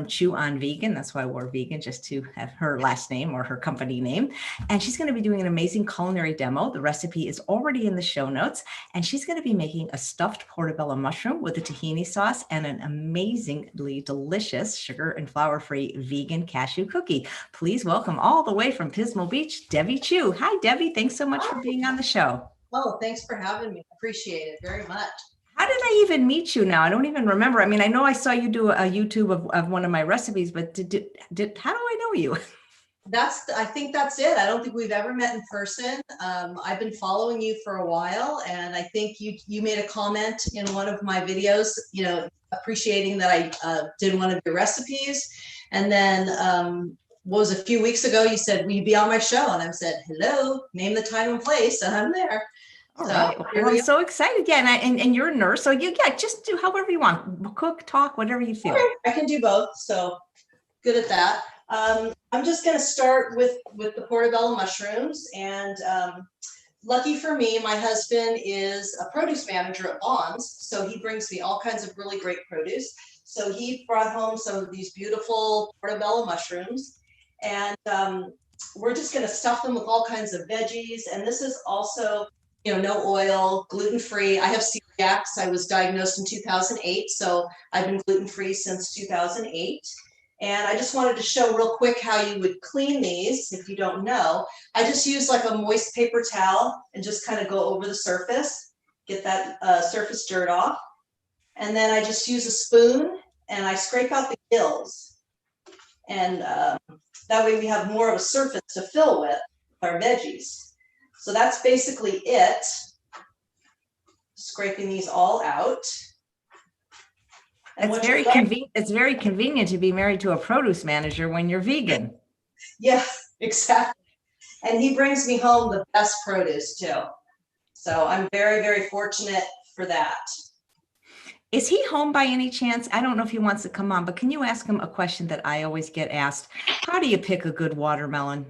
from Chew on Vegan. That's why I wore vegan, just to have her last name or her company name. And she's going to be doing an amazing culinary demo. The recipe is already in the show notes. And she's going to be making a stuffed portobello mushroom with a tahini sauce and an amazingly delicious sugar and flour-free vegan cashew cookie. Please welcome all the way from Pismo Beach, Debbie Chew. Hi, Debbie. Thanks so much for being on the show. Oh, thanhanks for having me. Appreciate it very much. How did I even meet you now? I don't even remember. I mean, I know I saw you do a YouTube of one of my recipes, but how do I know you? I think that's it. I don't think we've ever met in person. I've been following you for a while, and I think you made a comment in one of my videos, you know, appreciating that I did one of your recipes. And then what was a few weeks ago, you said, will you be on my show? And I said, hello, name the time and place, and I'm there. All right. Well, I'm so excited. Yeah. And you're a nurse. So just do however you want. Cook, talk, whatever you feel. Okay, I can do both. So good at that. I'm just going to start with the portobello mushrooms. And lucky for me, my husband is a produce manager at Bonds. So he brings me all kinds of really great produce. So he brought home some of these beautiful portobello mushrooms. And we're just going to stuff them with all kinds of veggies. And this is also, you know, no oil, gluten-free. I have celiacs. I was diagnosed in 2008, so I've been gluten-free since 2008. And I just wanted to show real quick how you would clean these. If you don't know, I just use like a moist paper towel and just kind of go over the surface, get that surface dirt off. And then I just use a spoon and I scrape out the gills. And that way we have more of a surface to fill with our veggies. So that's basically it. Scraping these all out. It's very convenient. It's very convenient to be married to a produce manager when you're vegan. Yeah, exactly. And he brings me home the best produce too. So I'm very, very fortunate for that. Is he home by any chance? I don't know if he wants to come on, but can you ask him a question that I always get asked? How do you pick a good watermelon?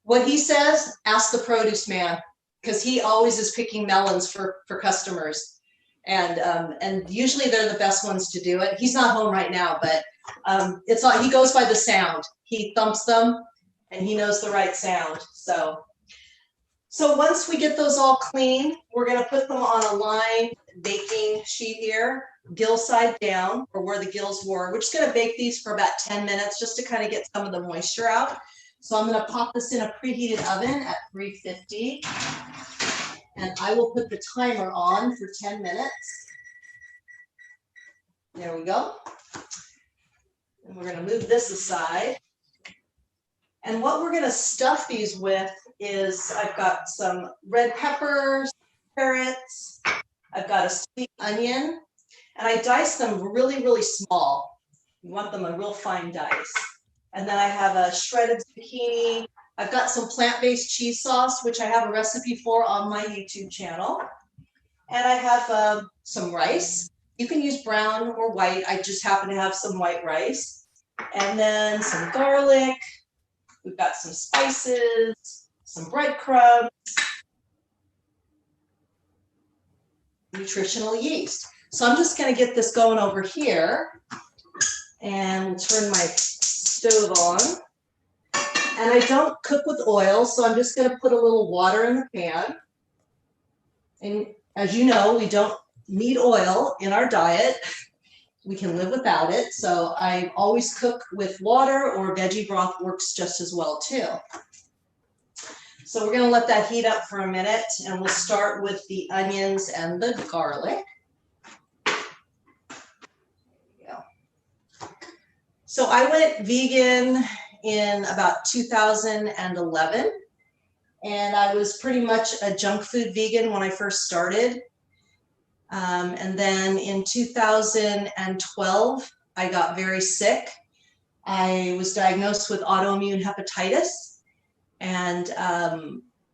What he says, ask the produce man, because he always is picking melons for customers. And usually they're the best ones to do it. He's not home right now, but he goes by the sound. He thumps them and he knows the right sound. So once we get those all clean, we're going to put them on a lined baking sheet here, gill side down, or where the gills were. We're just going to bake these for about 10 minutes just to kind of get some of the moisture out. So I'm going to pop this in a preheated oven at 350. And I will put the timer on for 10 minutes. There we go. And we're going to move this aside. And what we're going to stuff these with is I've got some red peppers, carrots. I've got a sweet onion. And I dice them really, really small. You want them a real fine dice. And then I have a shredded zucchini. I've got some plant-based cheese sauce, which I have a recipe for on my YouTube channel. And I have some rice. You can use brown or white. I just happen to have some white rice. And then some garlic. We've got some spices, some breadcrumbs, nutritional yeast. So I'm just going to get this going over here and turn my stove on. And I don't cook with oil, so I'm just going to put a little water in the pan. And as you know, we don't need oil in our diet. We can live without it. So I always cook with water, or veggie broth works just as well too. So we're going to let that heat up for a minute, and we'll start with the onions and the garlic. So I went vegan in about 2011, and I was pretty much a junk food vegan when I first started. And then in 2012, I got very sick. I was diagnosed with autoimmune hepatitis and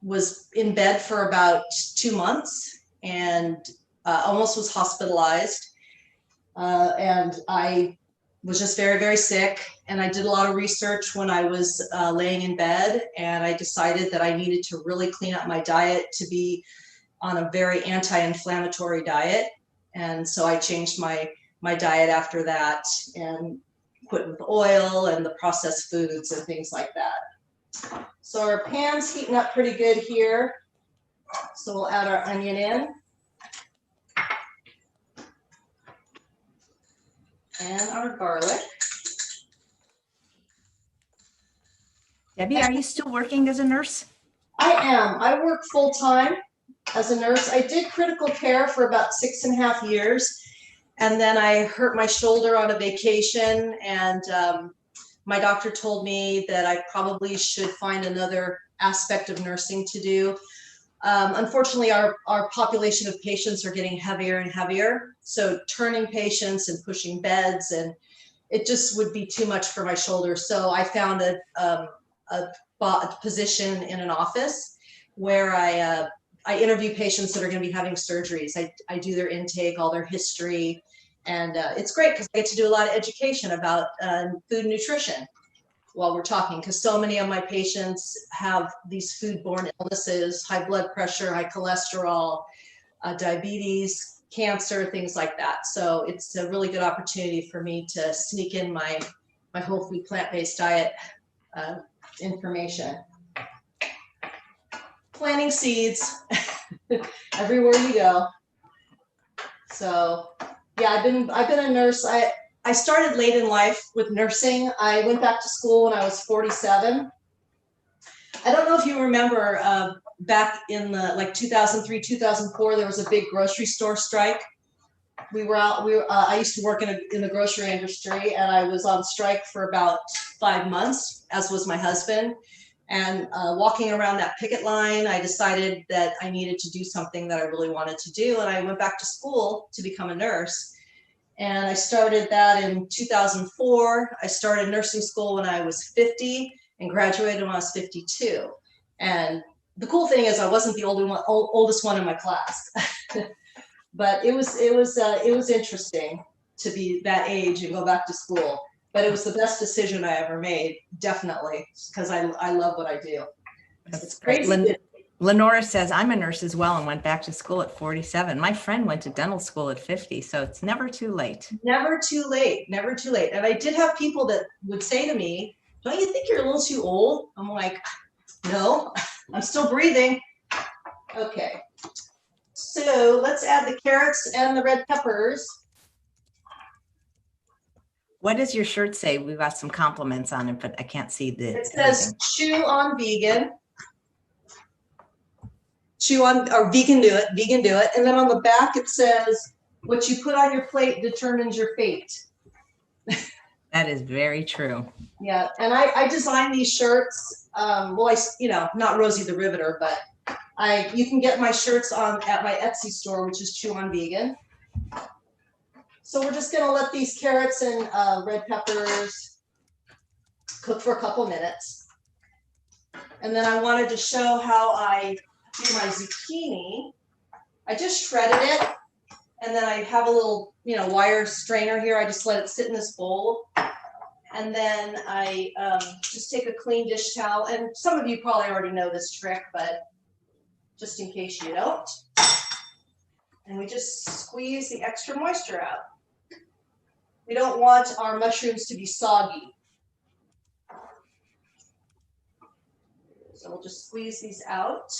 was in bed for about 2 months and almost was hospitalized. And I was just very, very sick. And I did a lot of research when I was laying in bed, and I decided that I needed to really clean up my diet to be on a very anti-inflammatory diet. And so I changed my diet after that. And put with oil and the processed foods and things like that. So our pan's heating up pretty good here. So we'll add our onion in. And our garlic. Debbie, are you still working as a nurse? I am. I work full-time as a nurse. I did critical care for about 6.5 years. And then I hurt my shoulder on a vacation, and my doctor told me that I probably should find another aspect of nursing to do. Unfortunately, our population of patients are getting heavier and heavier. So turning patients and pushing beds, and it just would be too much for my shoulder. So I found a position in an office where I interview patients that are going to be having surgeries. I do their intake, all their history, and it's great because I get to do a lot of education about food and nutrition while we're talking, because so many of my patients have these foodborne illnesses, high blood pressure, high cholesterol, diabetes, cancer, things like that. So it's a really good opportunity for me to sneak in my whole food plant-based diet information. Planting seeds everywhere you go. So yeah, I've been a nurse. I started late in life with nursing. I went back to school when I was 47. I don't know if you remember back in the like 2003, 2004, there was a big grocery store strike. I used to work in the grocery industry, and I was on strike for about 5 months, as was my husband. And walking around that picket line, I decided that I needed to do something that I really wanted to do. And I went back to school to become a nurse. And I started that in 2004. I started nursing school when I was 50 and graduated when I was 52. And the cool thing is I wasn't the oldest one in my class. But it was interesting to be that age and go back to school. But it was the best decision I ever made, definitely, because I love what I do. That's great. Lenora says, I'm a nurse as well and went back to school at 47. My friend went to dental school at 50, so it's never too late. Never too late, never too late. And I did have people that would say to me, don't you think you're a little too old? I'm like, no, I'm still breathing. Okay, so let's add the carrots and the red peppers. What does your shirt say? We've got some compliments on it, but I can't see the. It says chew on vegan. Chew on, or vegan do it. And then on the back it says, what you put on your plate determines your fate. That is very true. Yeah, and I designed these shirts. Well, not Rosie the Riveter, but you can get my shirts at my Etsy store, which is Chew on Vegan. So we're just gonna let these carrots and red peppers cook for a couple minutes. And then I wanted to show how I do my zucchini. I just shredded it, and then I have a little, wire strainer here. I just let it sit in this bowl. And then I just take a clean dish towel, and some of you probably already know this trick, but just in case you don't. And we just squeeze the extra moisture out. We don't want our mushrooms to be soggy. So we'll just squeeze these out.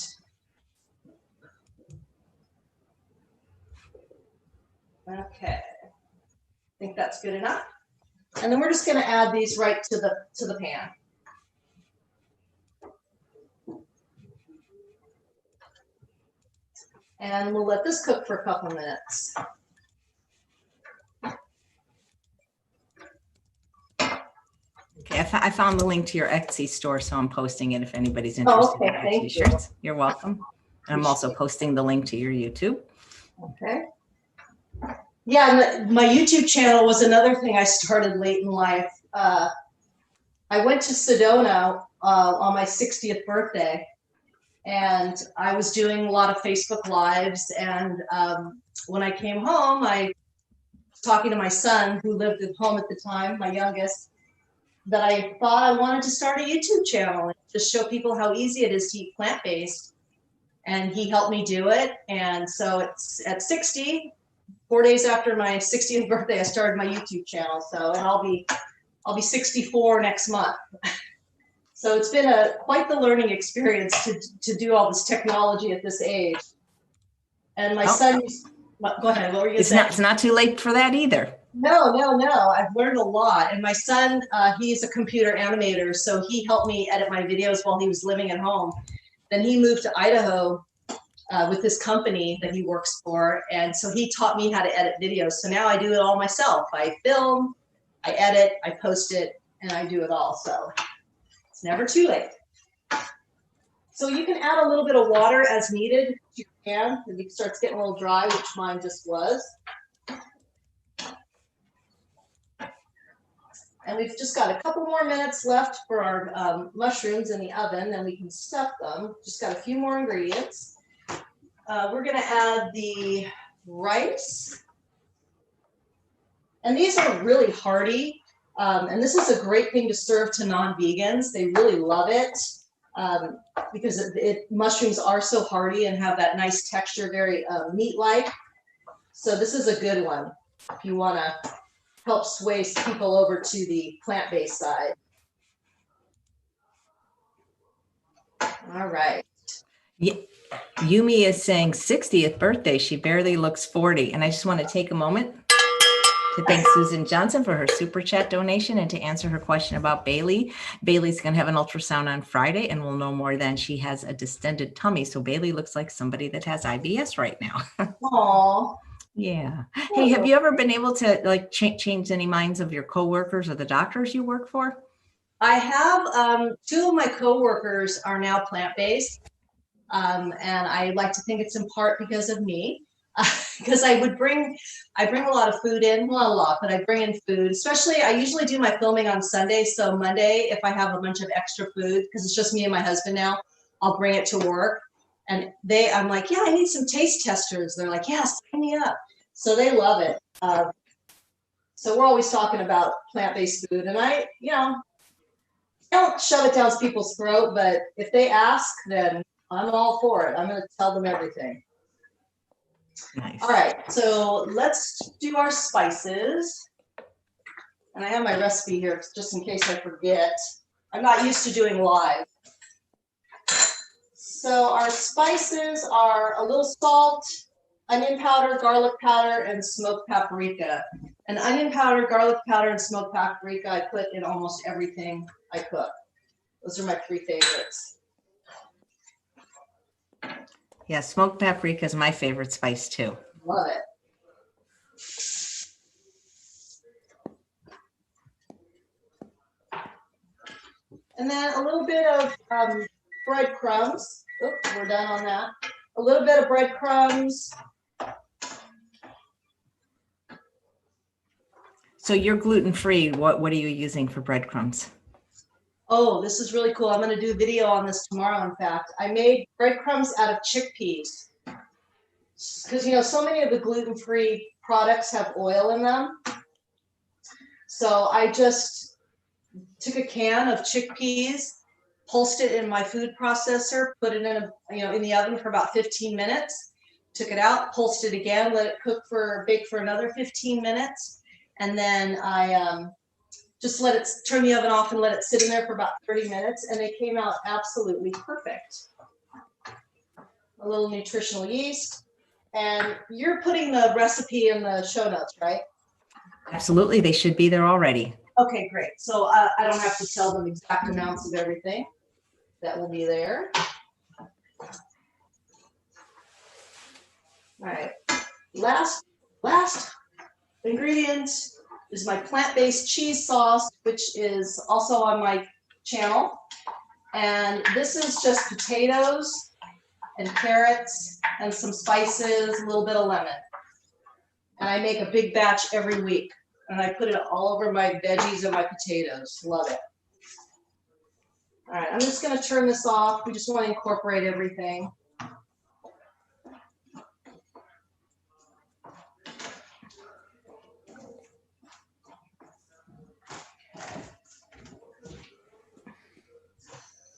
Okay, I think that's good enough. And then we're just going to add these right to the pan. And we'll let this cook for a couple minutes. Okay, I found the link to your Etsy store, so I'm posting it if anybody's interested in your t-shirts. You're welcome. And I'm also posting the link to your YouTube. Okay. Yeah, and my YouTube channel was another thing I started late in life. I went to Sedona on my 60th birthday, and I was doing a lot of Facebook Lives. And when I came home, I was talking to my son, who lived at home at the time, my youngest, that I thought I wanted to start a YouTube channel and just show people how easy it is to eat plant-based. And he helped me do it. And so it's at 60, 4 days after my 60th birthday, I started my YouTube channel. So, and I'll be I'll be 64 next month. So it's been quite the learning experience to do all this technology at this age. And my son, go ahead, what were you going to say? It's not too late for that either. No. I've learned a lot. And my son, he's a computer animator, so he helped me edit my videos while he was living at home. Then he moved to Idaho with this company that he works for. And so he taught me how to edit videos. So now I do it all myself. I film, I edit, I post it, and I do it all. So it's never too late. So you can add a little bit of water as needed. You can, if it starts getting a little dry, which mine just was. And we've just got a couple more minutes left for our mushrooms in the oven, then we can stuff them. Just got a few more ingredients. We're gonna add the rice. And these are really hearty. And this is a great thing to serve to non-vegans. They really love it because mushrooms are so hearty and have that nice texture, very meat-like. So this is a good one if you wanna help sway people over to the plant-based side. All right. Yeah. Yumi is saying 60th birthday. She barely looks 40. And I just want to take a moment to thank Susan Johnson for her super chat donation and to answer her question about Bailey. Bailey's going to have an ultrasound on Friday and we'll know more then. She has a distended tummy. So Bailey looks like somebody that has IBS right now. Aww. Yeah. Hey, have you ever been able to like change any minds of your coworkers or the doctors you work for? I have, 2 of my coworkers are now plant-based. And I like to think it's in part because of me, because I bring a lot of food in, well, not a lot, but I bring in food, especially I usually do my filming on Sunday. So Monday, if I have a bunch of extra food, because it's just me and my husband now, I'll bring it to work. And I'm like, yeah, I need some taste testers. They're like, yeah, sign me up. So they love it. So we're always talking about plant-based food, and I don't shove it down people's throat, but if they ask, then I'm all for it. I'm going to tell them everything. Nice. All right, so let's do our spices. And I have my recipe here just in case I forget. I'm not used to doing live. So our spices are a little salt, onion powder, garlic powder, and smoked paprika. And onion powder, garlic powder, and smoked paprika I put in almost everything I cook. Those are my 3 favorites. Yeah, smoked paprika is my favorite spice too. Love it. And then a little bit of breadcrumbs. Oops, we're done on that. A little bit of breadcrumbs. So you're gluten-free. What are you using for breadcrumbs? Oh, this is really cool. I'm going to do a video on this tomorrow, in fact. I made breadcrumbs out of chickpeas. Because, so many of the gluten-free products have oil in them. So I just took a can of chickpeas, pulsed it in my food processor, put it in the oven for about 15 minutes, took it out, pulsed it again, let it bake for another 15 minutes. And then I just turn the oven off and let it sit in there for about 30 minutes. And they came out absolutely perfect. A little nutritional yeast. And you're putting the recipe in the show notes, right? Absolutely. They should be there already. Okay, great. So I don't have to tell them exact amounts of everything. That will be there. All right. Last ingredient is my plant-based cheese sauce, which is also on my channel. And this is just potatoes and carrots and some spices, a little bit of lemon. And I make a big batch every week. And I put it all over my veggies and my potatoes. Love it. All right, I'm just going to turn this off. We just want to incorporate everything.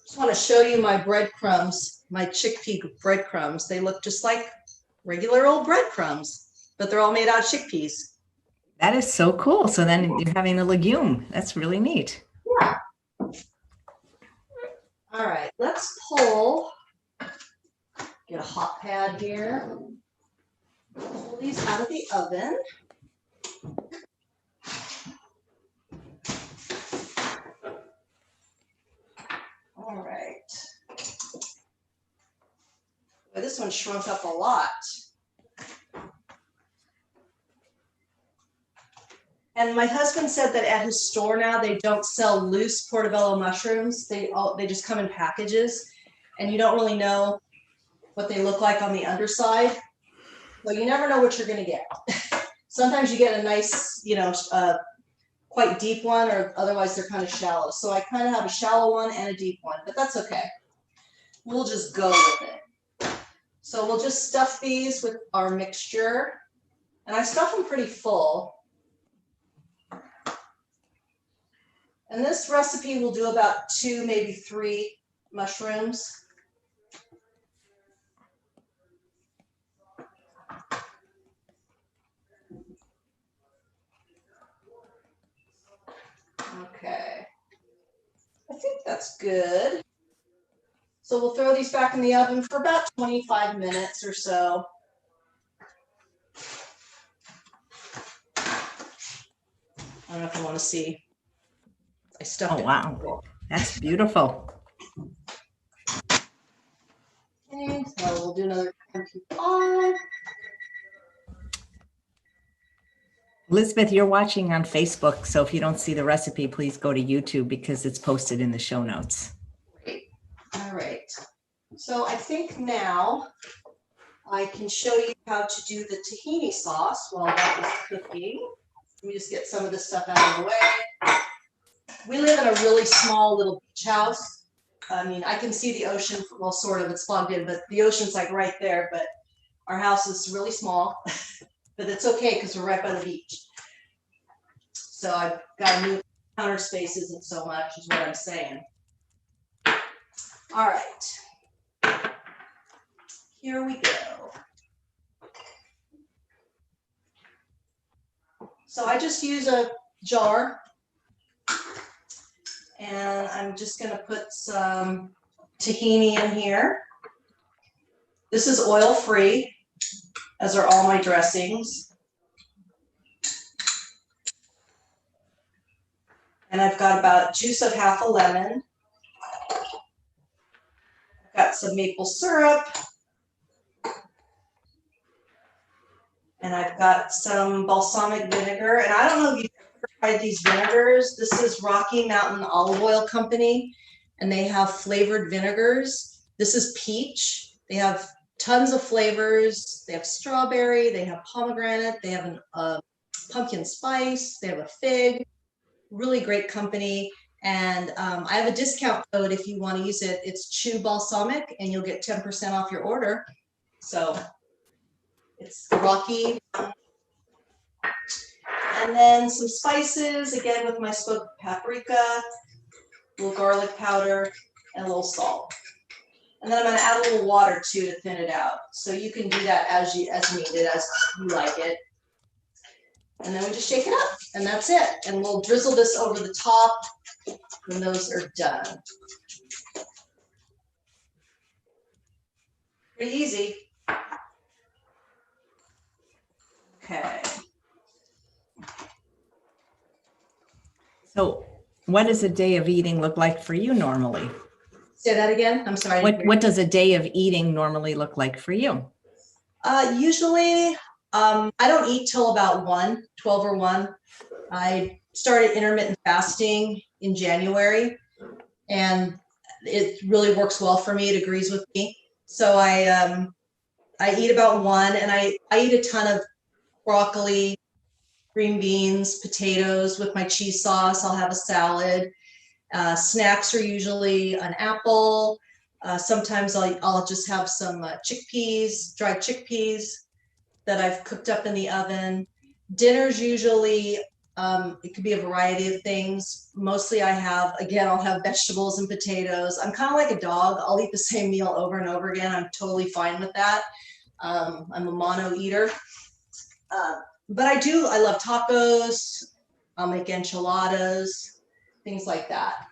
Just want to show you my breadcrumbs, my chickpea breadcrumbs. They look just like regular old breadcrumbs, but they're all made out of chickpeas. That is so cool. So then you're having a legume. That's really neat. Yeah. All right, let's pull, get a hot pad here. Pull these out of the oven. All right. Well, this one shrunk up a lot. And my husband said that at his store now, they don't sell loose portobello mushrooms. They just come in packages, and you don't really know what they look like on the underside. So you never know what you're going to get. Sometimes you get a nice, quite deep one, or otherwise they're kind of shallow. So I kind of have a shallow one and a deep one, but that's okay. We'll just go with it. So we'll just stuff these with our mixture, and I stuff them pretty full. And this recipe will do about 2, maybe 3 mushrooms. Okay, I think that's good. So we'll throw these back in the oven for about 25 minutes or so. I don't know if you want to see. I stuffed it. Wow, that's beautiful. Okay, so we'll do another 25. Elizabeth, you're watching on Facebook, so if you don't see the recipe, please go to YouTube because it's posted in the show notes. Great. All right. So I think now I can show you how to do the tahini sauce while that is cooking. Let me just get some of this stuff out of the way. We live in a really small little beach house. I mean, I can see the ocean, well, sort of, it's plugged in, but the ocean's like right there, but our house is really small, but it's okay because we're right by the beach. So I've got to move counter space isn't so much is what I'm saying. All right, here we go. So I just use a jar, and I'm just going to put some tahini in here. This is oil-free, as are all my dressings. And I've got about juice of half a lemon. I've got some maple syrup. And I've got some balsamic vinegar. And I don't know if you've ever tried these vinegars. This is Rocky Mountain Olive Oil Company, and they have flavored vinegars. This is peach. They have tons of flavors. They have strawberry, they have pomegranate, they have a pumpkin spice, they have a fig. Really great company. And I have a discount code if you want to use it. It's Chew Balsamic, and you'll get 10% off your order. So it's Rocky. And then some spices, again with my smoked paprika, a little garlic powder, and a little salt. And then I'm going to add a little water too to thin it out. So you can do that as needed, as you like it. And then we just shake it up, and that's it. And we'll drizzle this over the top when those are done. Pretty easy. Okay. So what does a day of eating look like for you normally? Say that again. I'm sorry. What does a day of eating normally look like for you? Usually, I don't eat till about 12 or 1. I started intermittent fasting in January, and it really works well for me. It agrees with me. So I eat about 1, and I eat a ton of broccoli, green beans, potatoes with my cheese sauce. I'll have a salad. Snacks are usually an apple. Sometimes I'll just have some chickpeas, dried chickpeas that I've cooked up in the oven. Dinner's usually, it could be a variety of things. Mostly I'll have vegetables and potatoes. I'm kind of like a dog. I'll eat the same meal over and over again. I'm totally fine with that. I'm a mono eater. but I love tacos. I'll make enchiladas, things like that.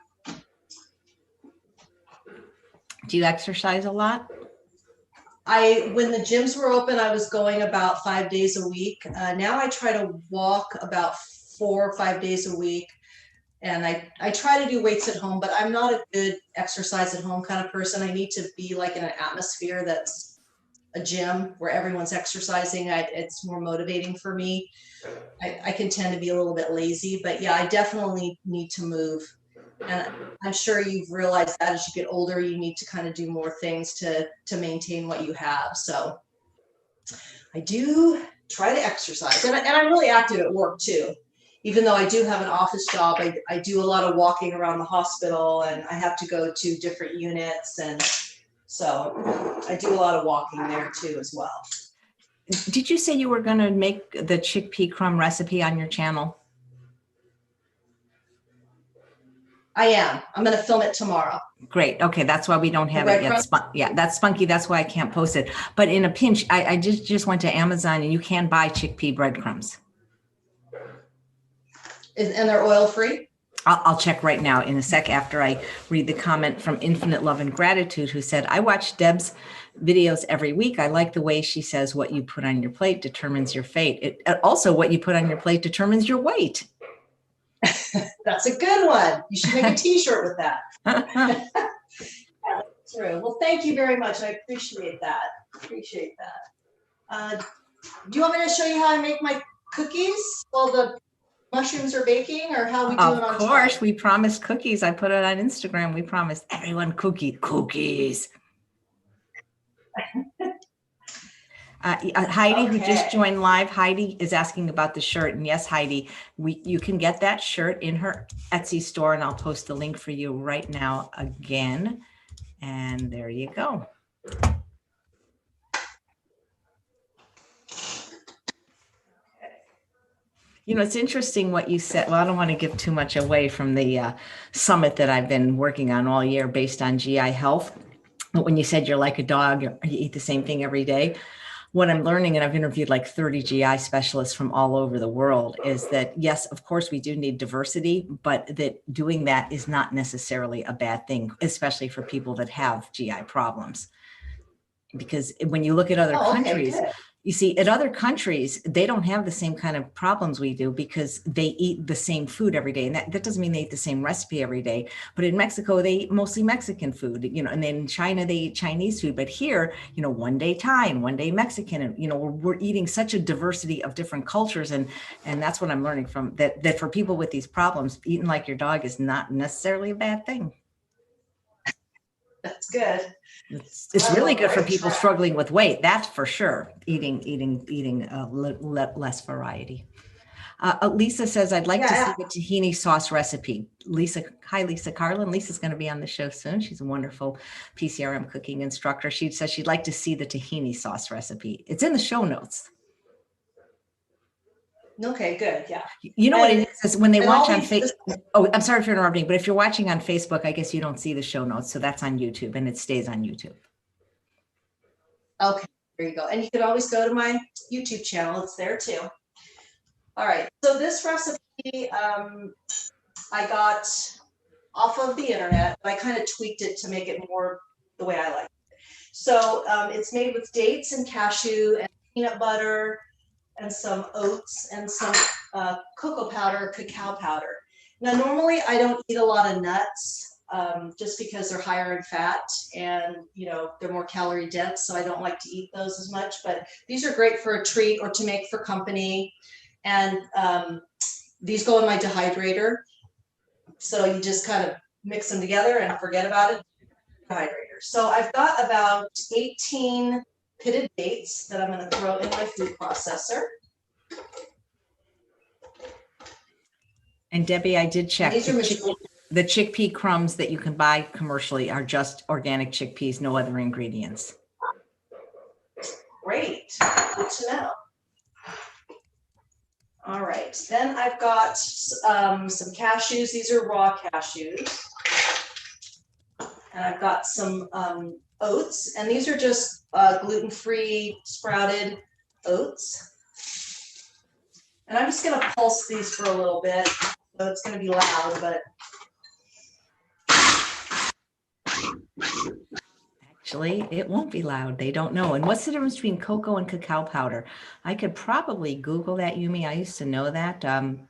Do you exercise a lot? When the gyms were open, I was going about 5 days a week. Now I try to walk about 4 or 5 days a week. And I try to do weights at home, but I'm not a good exercise at home kind of person. I need to be like in an atmosphere that's a gym where everyone's exercising. It's more motivating for me. I can tend to be a little bit lazy, but yeah, I definitely need to move. And I'm sure you've realized that as you get older, you need to kind of do more things to maintain what you have. So I do try to exercise, and I'm really active at work too. Even though I do have an office job, I do a lot of walking around the hospital, and I have to go to different units. And so I do a lot of walking there too as well. Did you say you were going to make the chickpea crumb recipe on your channel? I am. I'm going to film it tomorrow. Great. Okay. That's why we don't have it yet. Yeah, that's spunky. That's why I can't post it. But in a pinch, I just went to Amazon, and you can buy chickpea breadcrumbs. And they're oil free? I'll check right now in a sec after I read the comment from Infinite Love and Gratitude, who said, I watch Deb's videos every week. I like the way she says what you put on your plate determines your fate. Also, what you put on your plate determines your weight. That's a good one. You should make a t-shirt with that. Yeah, that's true. Well, thank you very much. I appreciate that. Appreciate that. Do you want me to show you how I make my cookies while the mushrooms are baking, or how we do it on time? Of course, we promised cookies. I put it on Instagram. We promised everyone cookies. Heidi, who just joined live, Heidi is asking about the shirt. And yes, Heidi, you can get that shirt in her Etsy store, and I'll post the link for you right now again. And there you go. You know, it's interesting what you said. Well, I don't want to give too much away from the summit that I've been working on all year based on GI health. But when you said you're like a dog, you eat the same thing every day. What I'm learning, and I've interviewed like 30 GI specialists from all over the world, is that yes, of course, we do need diversity, but that doing that is not necessarily a bad thing, especially for people that have GI problems. Because when you look at other countries, you see, in other countries, they don't have the same kind of problems we do because they eat the same food every day. And that doesn't mean they eat the same recipe every day. But in Mexico, they eat mostly Mexican food, you know, and then in China, they eat Chinese food. But here, you know, one day Thai and one day Mexican, and, you know, we're eating such a diversity of different cultures. And that's what I'm learning from that for people with these problems, eating like your dog is not necessarily a bad thing. That's good. It's really good for people struggling with weight. That's for sure. Eating less variety. Lisa says, I'd like to see the tahini sauce recipe. Lisa, hi, Lisa Carlin. Lisa's going to be on the show soon. She's a wonderful PCRM cooking instructor. She says she'd like to see the tahini sauce recipe. It's in the show notes. Okay, good. Yeah. You know what it is when they watch on Facebook. Oh, I'm sorry for interrupting, but if you're watching on Facebook, I guess you don't see the show notes. So that's on YouTube, and it stays on YouTube. Okay, there you go. And you can always go to my YouTube channel. It's there too. All right. So this recipe I got off of the internet, but I kind of tweaked it to make it more the way I like it. So it's made with dates and cashew and peanut butter and some oats and some cocoa powder, cacao powder. Now, normally I don't eat a lot of nuts just because they're higher in fat and, you know, they're more calorie dense. So I don't like to eat those as much, but these are great for a treat or to make for company. And these go in my dehydrator. So you just kind of mix them together and forget about it. Dehydrator. So I've got about 18 pitted dates that I'm going to throw in my food processor. And Debbie, I did check. The chickpea crumbs that you can buy commercially are just organic chickpeas, no other ingredients. Great. Good to know. All right. Then I've got some cashews. These are raw cashews. And I've got some oats, and these are just gluten-free sprouted oats. And I'm just gonna pulse these for a little bit. So it's gonna be loud, but. Actually, it won't be loud. They don't know. And what's the difference between cocoa and cacao powder? I could probably Google that, Yumi. I used to know that,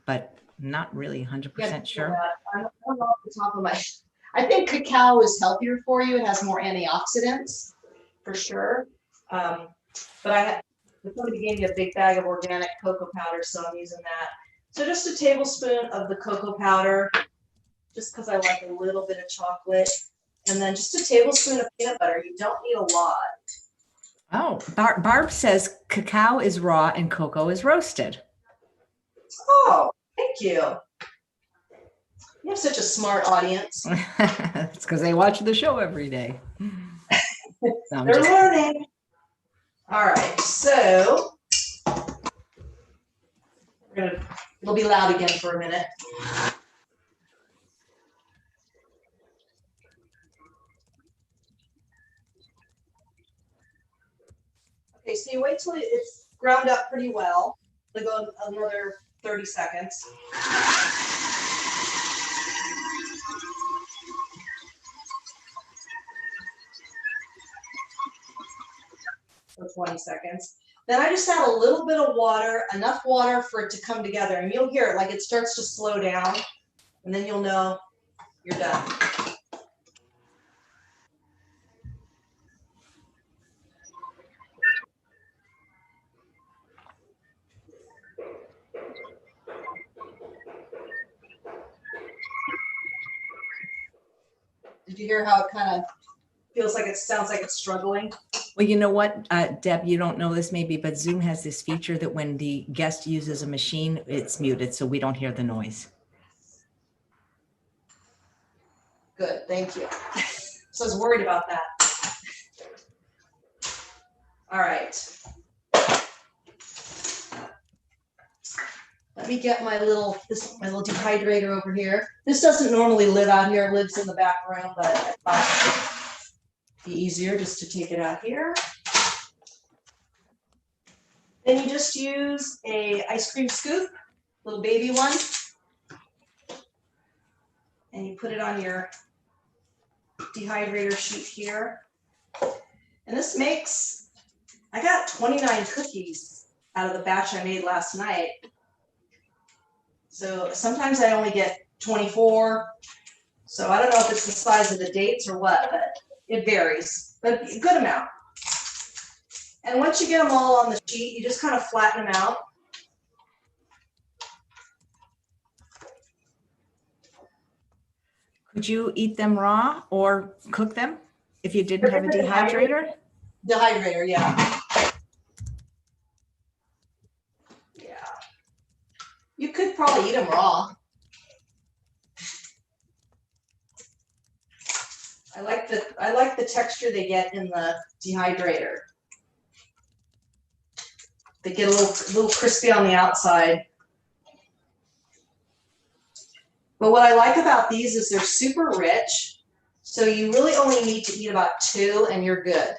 but not really 100% sure. I don't know off the top of my. I think cacao is healthier for you. It has more antioxidants, for sure. But somebody gave me a big bag of organic cocoa powder, so I'm using that. So just a tablespoon of the cocoa powder, just because I like a little bit of chocolate. And then just a tablespoon of peanut butter. You don't need a lot. Oh, Barb says cacao is raw and cocoa is roasted. Oh, thank you. You have such a smart audience. It's because they watch the show every day. No, They're learning. All right, so it'll be loud again for a minute. Okay, so you wait till it's ground up pretty well. It'll go another 30 seconds. For 20 seconds. Then I just add a little bit of water, enough water for it to come together, and you'll hear it like it starts to slow down, and then you'll know you're done. Did you hear how it kind of feels like sounds like it's struggling? Well, you know what, Deb, you don't know this maybe, but Zoom has this feature that when the guest uses a machine, it's muted, so we don't hear the noise. Good, thank you. So I was worried about that. All right. Let me get my little dehydrator over here. This doesn't normally live out here, it lives in the back room, but I thought it'd be easier just to take it out here. Then you just use a ice cream scoop, little baby one, and you put it on your dehydrator sheet here. And this makes, I got 29 cookies out of the batch I made last night. So sometimes I only get 24. So I don't know if it's the size of the dates or what, but it varies, but a good amount. And once you get them all on the sheet, you just kind of flatten them out. Could you eat them raw or cook them if you didn't have a dehydrator? Dehydrator, yeah. Yeah. You could probably eat them raw. I like the texture they get in the dehydrator. They get a little crispy on the outside. But what I like about these is they're super rich. So you really only need to eat about 2 and you're good.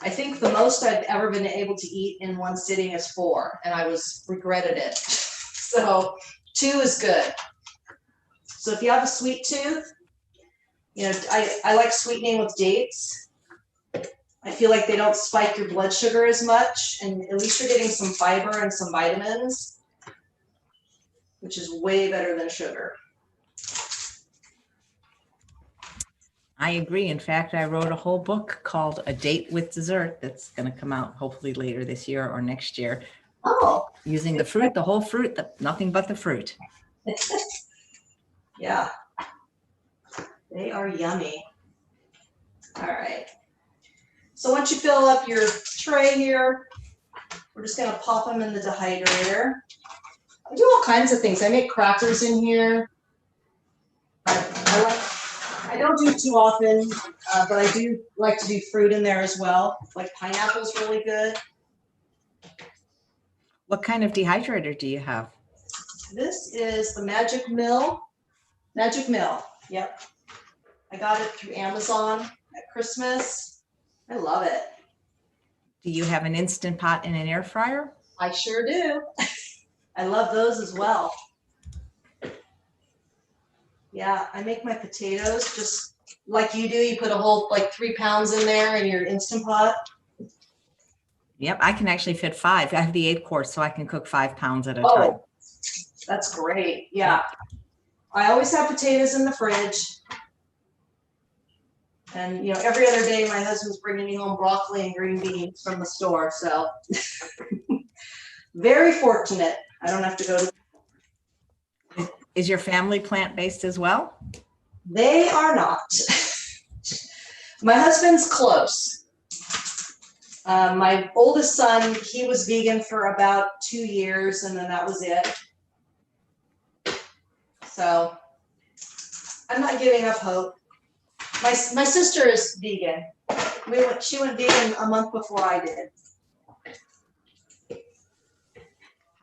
I think the most I've ever been able to eat in one sitting is 4, and I regretted it. So 2 is good. So if you have a sweet tooth, you know, I like sweetening with dates. I feel like they don't spike your blood sugar as much, and at least you're getting some fiber and some vitamins, which is way better than sugar. I agree. In fact, I wrote a whole book called A Date with Dessert that's going to come out hopefully later this year or next year. Oh. Using the fruit, the whole fruit, nothing but the fruit. Yeah. They are yummy. All right. So once you fill up your tray here, we're just going to pop them in the dehydrator. I do all kinds of things. I make crackers in here. I don't do it too often, but I do like to do fruit in there as well. Like pineapple's really good. What kind of dehydrator do you have? This is the Magic Mill. Magic Mill, yep. I got it through Amazon at Christmas. I love it. Do you have an Instant Pot and an air fryer? I sure do. I love those as well. Yeah, I make my potatoes just like you do. You put a whole like 3 pounds in there in your Instant Pot. Yep, I can actually fit 5. I have the 8 quart, so I can cook 5 pounds at a time. Oh, that's great. Yeah. I always have potatoes in the fridge. And, you know, every other day my husband's bringing me home broccoli and green beans from the store. So very fortunate. I don't have to go to. Is your family plant-based as well? They are not. My husband's close. My oldest son, he was vegan for about 2 years, and then that was it. So I'm not giving up hope. My sister is vegan. She went vegan a month before I did.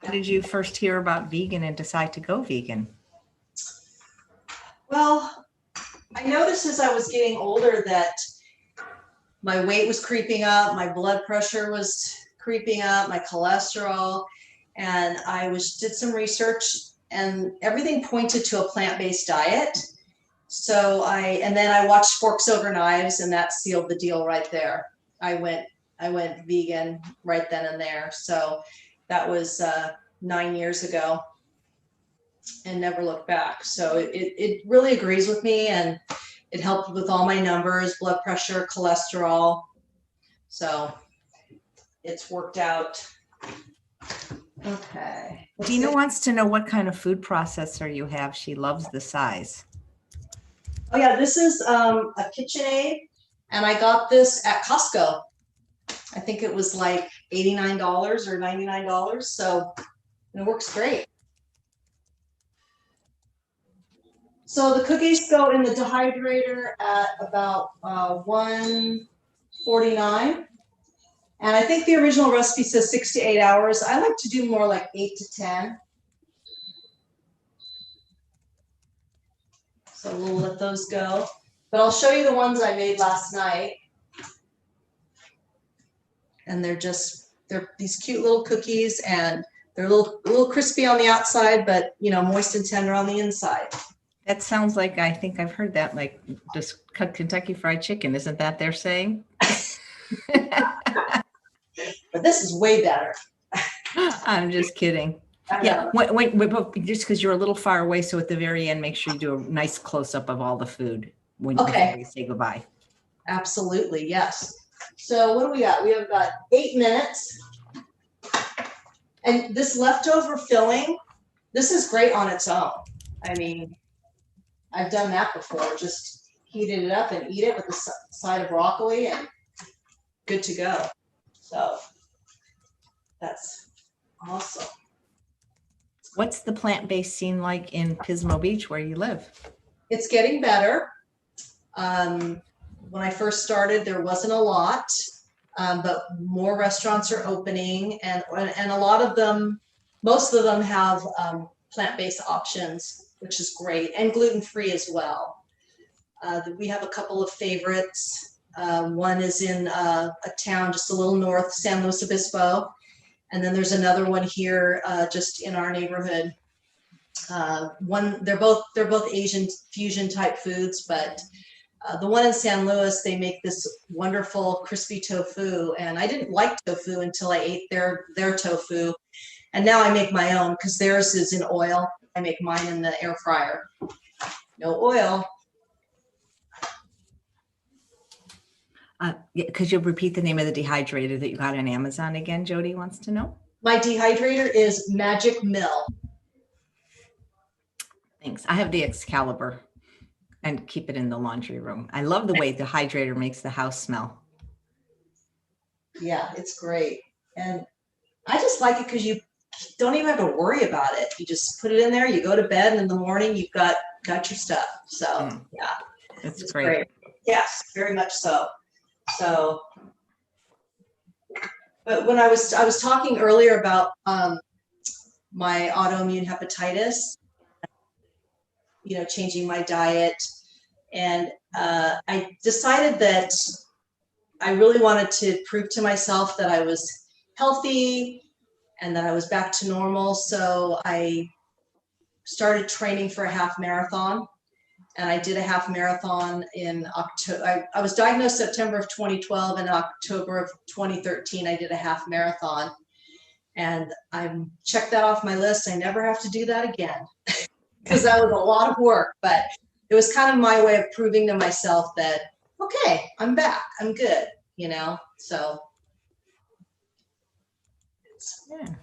How did you first hear about vegan and decide to go vegan? Well, I noticed as I was getting older that my weight was creeping up, my blood pressure was creeping up, my cholesterol, and did some research, and everything pointed to a plant-based diet. So then I watched Forks Over Knives, and that sealed the deal right there. I went vegan right then and there. So that was 9 years ago, and never looked back. So it really agrees with me, and it helped with all my numbers, blood pressure, cholesterol. So it's worked out. Okay. Dina wants to know what kind of food processor you have. She loves the size. Oh yeah, this is a KitchenAid, and I got this at Costco. I think it was like $89 or $99. So it works great. So the cookies go in the dehydrator at about 149. And I think the original recipe says 6 to 8 hours. I like to do more like 8 to 10. So we'll let those go. But I'll show you the ones I made last night. And they're these cute little cookies, and they're a little crispy on the outside, but you know, moist and tender on the inside. That sounds like, I think I've heard that, like just Kentucky Fried Chicken. Isn't that they're saying? But this is way better. I'm just kidding. Yeah, just because you're a little far away, so at the very end, make sure you do a nice close-up of all the food before you say goodbye. Absolutely, yes. So what do we got? We have got 8 minutes. And this leftover filling, this is great on its own. I mean, I've done that before. Just heated it up and eat it with a side of broccoli, and good to go. So that's awesome. What's the plant-based scene like in Pismo Beach, where you live? It's getting better. When I first started, there wasn't a lot, but more restaurants are opening, and a lot of them, most of them have plant-based options, which is great, and gluten-free as well. We have a couple of favorites. One is in a town just a little north, San Luis Obispo, and then there's another one here just in our neighborhood. They're both Asian fusion type foods, but the one in San Luis, they make this wonderful crispy tofu, and I didn't like tofu until I ate their tofu, and now I make my own because theirs is in oil. I make mine in the air fryer. No oil. Could you repeat the name of the dehydrator that you got on Amazon again? Jody wants to know. My dehydrator is Magic Mill. Thanks. I have the Excalibur and keep it in the laundry room. I love the way the dehydrator makes the house smell. Yeah, it's great. And I just like it because you don't even have to worry about it. You just put it in there, you go to bed, and in the morning you've got your stuff. So yeah, it's great. Yes, very much so. So, but when I was talking earlier about my autoimmune hepatitis, you know, changing my diet, and I decided that I really wanted to prove to myself that I was healthy, and then I was back to normal. So I started training for a half marathon, and I did a half marathon in October. I was diagnosed September of 2012, and in October of 2013, I did a half marathon. And I checked that off my list. I never have to do that again because that was a lot of work, but it was kind of my way of proving to myself that, okay, I'm back, I'm good, you know? So. Yeah.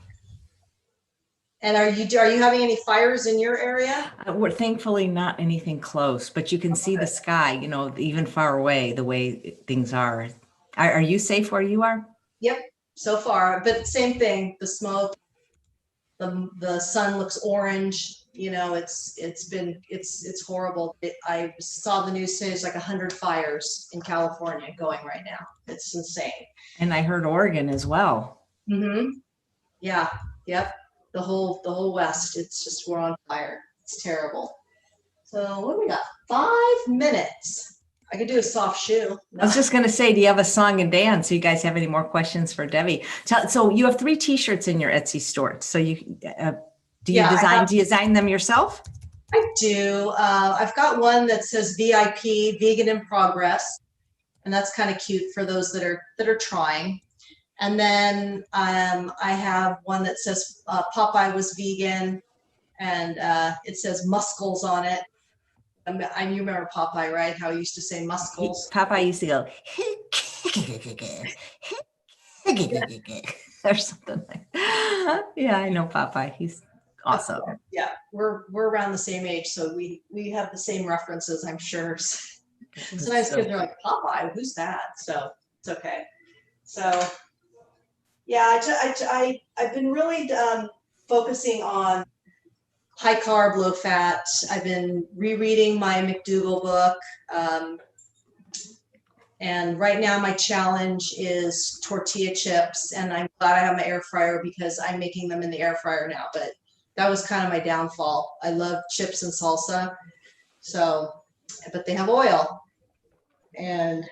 And are you having any fires in your area? We're thankfully not anything close, but you can see the sky, you know, even far away, the way things are. Are you safe where you are? Yep, so far, but same thing, the smoke, the sun looks orange, you know, it's horrible. I saw the news today, it's like 100 fires in California going right now. It's insane. And I heard Oregon as well. Mm-hmm. Yeah, yep. The whole West, it's just, we're on fire. It's terrible. So what do we got? 5 minutes. I could do a soft shoe. No. I was just going to say, do you have a song and dance? So you guys have any more questions for Debbie? So you have 3 t-shirts in your Etsy store. So you, do you design them yourself? I do. I've got one that says VIP, Vegan in Progress. And that's kind of cute for those that are trying. And then I have one that says Popeye was vegan, and it says muscles on it. You remember Popeye, right? How he used to say muscles. Popeye used to go or something like that. Yeah, I know Popeye. He's awesome. Yeah, we're around the same age, so we have the same references, I'm sure. Sometimes kids are like, Popeye, who's that? So it's okay. So yeah, I've been really focusing on high carb, low fat. I've been rereading my McDougall book. And right now my challenge is tortilla chips. And I'm glad I have my air fryer because I'm making them in the air fryer now. But that was kind of my downfall. I love chips and salsa. So, but they have oil. And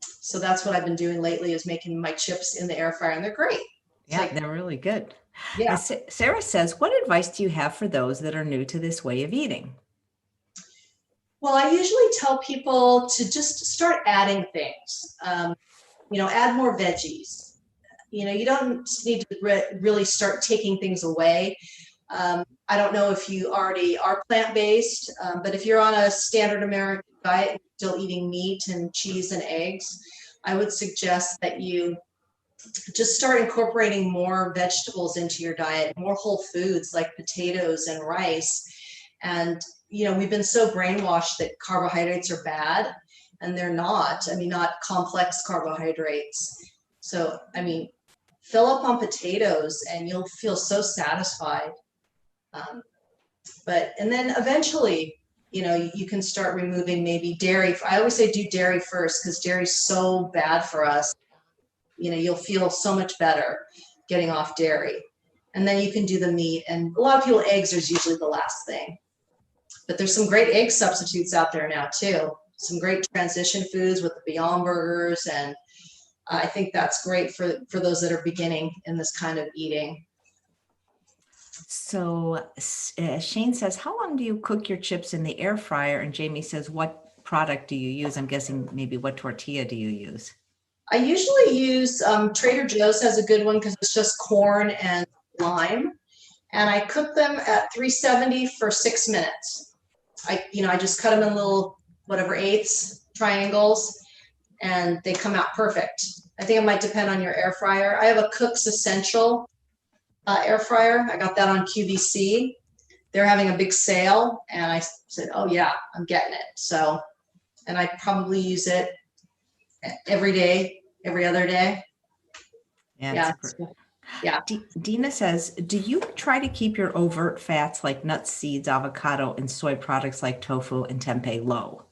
so that's what I've been doing lately, is making my chips in the air fryer, and they're great. Yeah, they're really good. Yeah. Sarah says, what advice do you have for those that are new to this way of eating? Well, I usually tell people to just start adding things. You know, add more veggies. You know, you don't need to really start taking things away. I don't know if you already are plant-based, but if you're on a standard American diet, still eating meat and cheese and eggs, I would suggest that you just start incorporating more vegetables into your diet, more whole foods like potatoes and rice. And, you know, we've been so brainwashed that carbohydrates are bad, and they're not. I mean, not complex carbohydrates. So, I mean, fill up on potatoes and you'll feel so satisfied. And then eventually, you know, you can start removing maybe dairy. I always say do dairy first, because dairy's so bad for us. You know, you'll feel so much better getting off dairy. And then you can do the meat. And a lot of people, eggs is usually the last thing. But there's some great egg substitutes out there now too. Some great transition foods with the Beyond Burgers. And I think that's great for those that are beginning in this kind of eating. So Shane says, how long do you cook your chips in the air fryer? And Jamie says, what product do you use? I'm guessing maybe what tortilla do you use? I usually use Trader Joe's has a good one because it's just corn and lime. And I cook them at 370 for 6 minutes. I just cut them in little, whatever, eighths, triangles, and they come out perfect. I think it might depend on your air fryer. I have a Cook's Essential air fryer. I got that on QVC. They're having a big sale, and I said, oh yeah, I'm getting it. So, and I probably use it every day, every other day. Yeah. Yeah. Dina says, do you try to keep your overt fats like nuts, seeds, avocado, and soy products like tofu and tempeh low?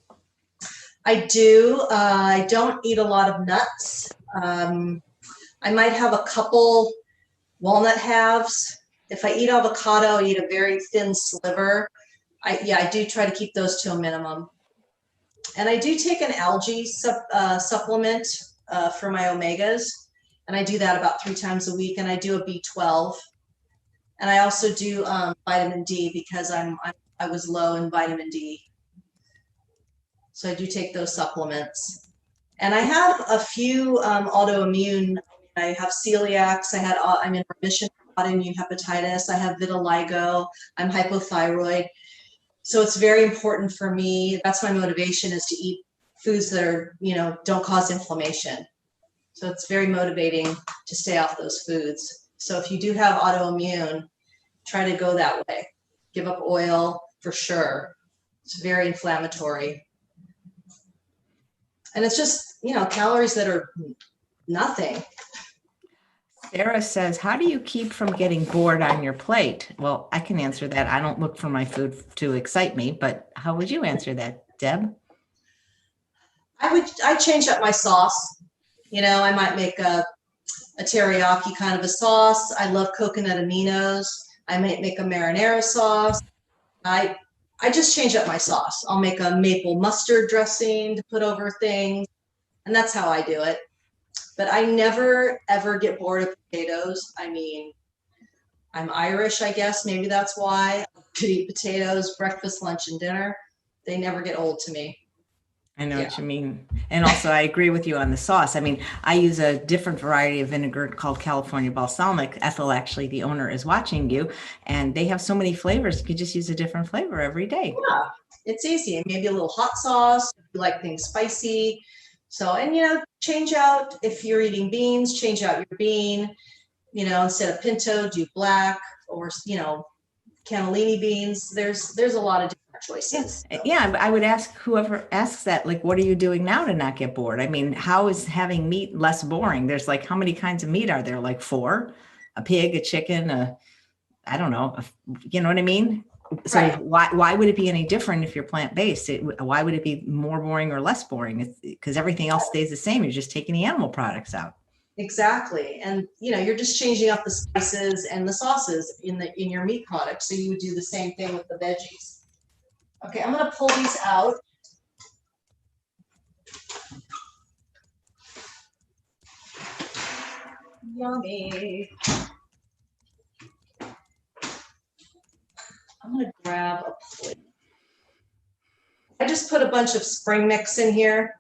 I do. I don't eat a lot of nuts. I might have a couple walnut halves. If I eat avocado, I eat a very thin sliver. I do try to keep those to a minimum. And I do take an algae supplement for my omegas. And I do that about 3 times a week. And I do a B12. And I also do vitamin D because I was low in vitamin D. So I do take those supplements. And I have a few autoimmune. I have celiacs. I'm in remission for autoimmune hepatitis. I have vitiligo. I'm hypothyroid. So it's very important for me. That's my motivation, is to eat foods that are, don't cause inflammation. So it's very motivating to stay off those foods. So if you do have autoimmune, try to go that way. Give up oil for sure. It's very inflammatory. And it's just, calories that are nothing. Sarah says, how do you keep from getting bored on your plate? Well, I can answer that. I don't look for my food to excite me, but how would you answer that, Deb? I change up my sauce. I might make a teriyaki kind of a sauce. I love coconut aminos. I might make a marinara sauce. I just change up my sauce. I'll make a maple mustard dressing to put over things. And that's how I do it. But I never, ever get bored of potatoes. I mean, I'm Irish, I guess. Maybe that's why. I could eat potatoes, breakfast, lunch, and dinner. They never get old to me. I know what you mean. And also, I agree with you on the sauce. I mean, I use a different variety of vinegar called California balsamic. Ethel, actually, the owner, is watching you. And they have so many flavors. You could just use a different flavor every day. Yeah, it's easy. Maybe a little hot sauce, if you like things spicy. So, and, change out, if you're eating beans, change out your bean. Instead of pinto, do black, or, cannellini beans. There's a lot of different choices. Yeah, I would ask whoever asks that, like, what are you doing now to not get bored? I mean, how is having meat less boring? There's like, how many kinds of meat are there? Like 4? A pig, a chicken, I don't know. You know what I mean? So Right. why would it be any different if you're plant-based? Why would it be more boring or less boring? Because everything else stays the same. You're just taking the animal products out. Exactly. And you're just changing up the spices and the sauces in your meat products. So you would do the same thing with the veggies. Okay, I'm going to pull these out. Yummy. I'm going to grab a plate. I just put a bunch of spring mix in here.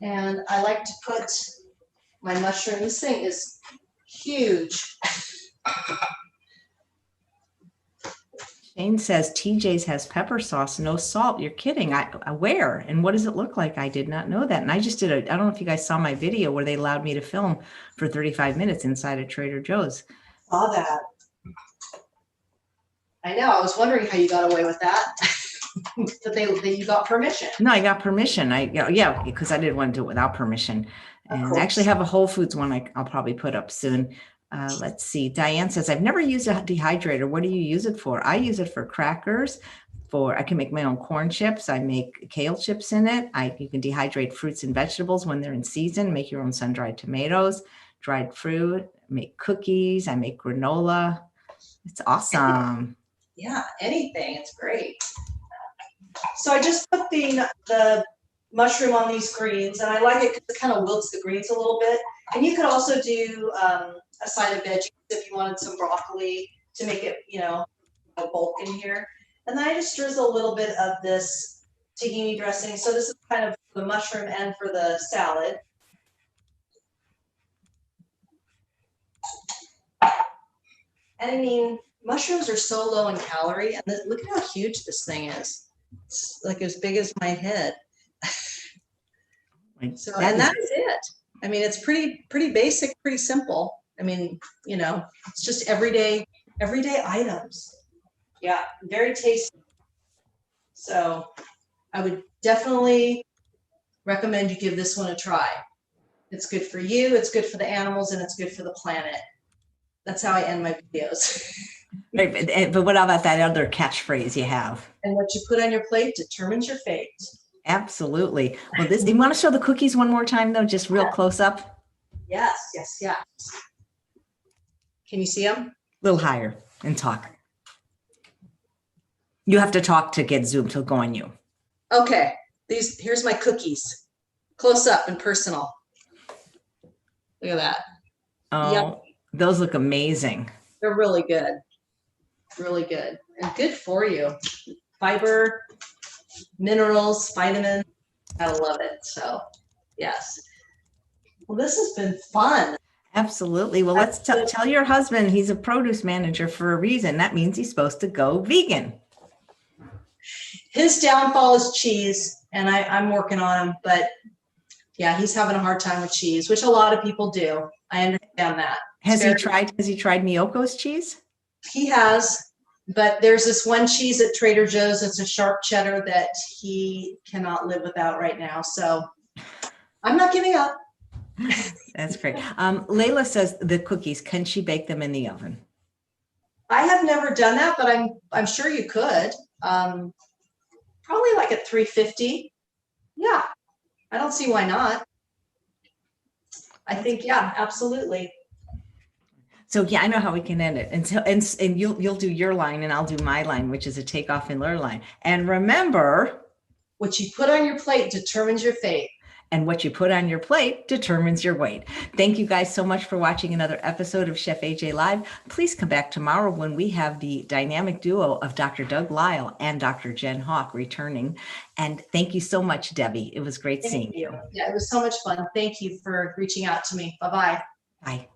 And I like to put my mushroom. This thing is huge. Shane says TJ's has pepper sauce, no salt. You're kidding. Where? And what does it look like? I did not know that. And I just did I don't know if you guys saw my video where they allowed me to film for 35 minutes inside a Trader Joe's. Saw that. I know. I was wondering how you got away with that. that you got permission. No, I got permission. Yeah, because I didn't want to do it without permission. And I actually have a Whole Foods one I'll probably put up soon. Let's see. Diane says, I've never used a dehydrator. What do you use it for? I use it for crackers. I can make my own corn chips. I make kale chips in it. You can dehydrate fruits and vegetables when they're in season. Make your own sun-dried tomatoes, dried fruit, make cookies. I make granola. It's awesome. Yeah, anything. It's great. So I just put the mushroom on these greens, and I like it because it kind of wilts the greens a little bit. And you could also do a side of veggies if you wanted some broccoli to make it, a bulk in here. And then I just drizzle a little bit of this tahini dressing. So this is kind of for the mushroom and for the salad. And I mean, mushrooms are so low in calorie, and look at how huge this thing is. It's like as big as my head. So, and that is it. I mean, it's pretty basic, pretty simple. I mean, it's just everyday items. Yeah, very tasty. So I would definitely recommend you give this one a try. It's good for you, it's good for the animals, and it's good for the planet. That's how I end my videos. Right, but what about that other catchphrase you have? And what you put on your plate determines your fate. Absolutely. Well, you want to show the cookies one more time, though, just real close up? Yes. Can you see them? A little higher and talk. You have to talk to get Zoom to go on you. Okay. Here's my cookies. Close up and personal. Look at that. Oh, Yep. those look amazing. They're really good. Really good. And good for you. Fiber, minerals, vitamins. I love it. So, yes. Well, this has been fun. Absolutely. Well, let's tell your husband he's a produce manager for a reason. That means he's supposed to go vegan. His downfall is cheese, and I'm working on him, but yeah, he's having a hard time with cheese, which a lot of people do. I understand that. Has he tried Miyoko's cheese? He has, but there's this one cheese at Trader Joe's that's a sharp cheddar that he cannot live without right now. So I'm not giving up. That's great. Layla says the cookies, can she bake them in the oven? I have never done that, but I'm sure you could. Probably like at 350. Yeah, I don't see why not. I think, yeah, absolutely. So yeah, I know how we can end it. And so and you'll do your line and I'll do my line, which is a take off and learn line. And remember, what you put on your plate determines your fate. And what you put on your plate determines your weight. Thank you guys so much for watching another episode of Chef AJ Live. Please come back tomorrow when we have the dynamic duo of Dr. Doug Lyle and Dr. Jen Hawk returning. And thank you so much, Debbie. It was great seeing you. Yeah, it was so much fun. Thank you for reaching out to me. Bye-bye. Bye.